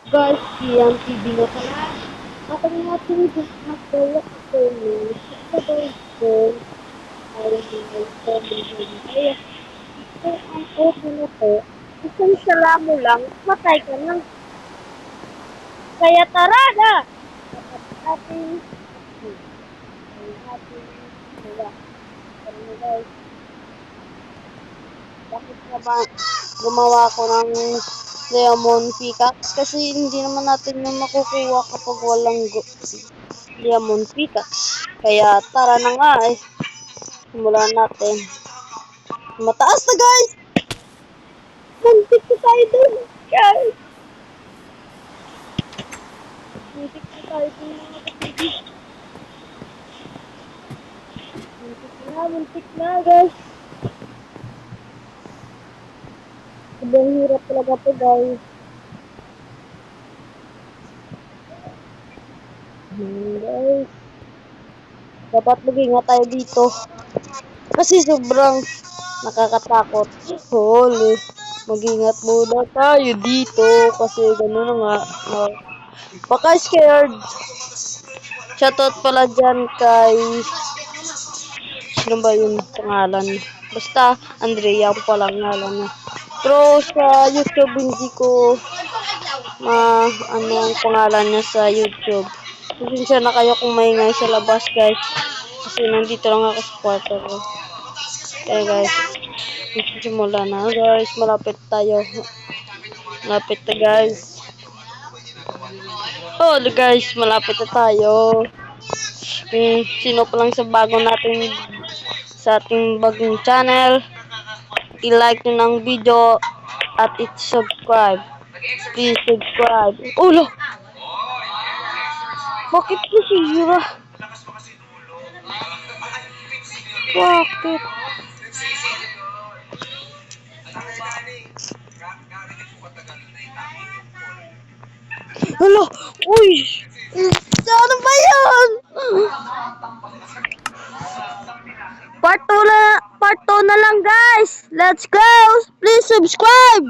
Guys, yan TV na pala. Ako nga tinibig na kaya ako ni sa ko ay may pamilya. Kaya ito ang open na to. Isang salamo lang, matay ka lang. Kaya tara na! Dapat ating wala. Pero na guys, bakit na ba gumawa ko ng Diamond Pickaxe? Kasi hindi naman natin yung makukuha kapag walang Diamond Pickaxe. Kaya tara na nga eh. Simulan natin. Mataas na guys! Muntik na tayo dun guys! Muntik na tayo dun mga kapatid. Muntik na guys. Sobrang hirap talaga to guys. Guys. Dapat mag-ingat tayo dito. Kasi sobrang nakakatakot. Holy. Mag-ingat muna tayo dito. Kasi gano'n na nga. Baka scared. Shoutout pala dyan kay... Sino ba yung pangalan? Basta, Andrea po pala ang ngalan niya. Pero sa YouTube, hindi ko ano ang pangalan niya sa YouTube. Pasensya na kayo kung maingay sa labas, guys. Kasi nandito lang ako sa kwarto ko. Kaya guys, simula na guys. Malapit tayo. Malapit na guys. Oh guys, malapit na tayo. Sino pa lang sa bago natin sa ating bagong channel, i-like nyo ng video at i-subscribe. Please subscribe. Ulo! Bakit nasira? Bakit? Hala! Uy! Ano ba yan? Part 2 na lang guys! Let's go! Please subscribe!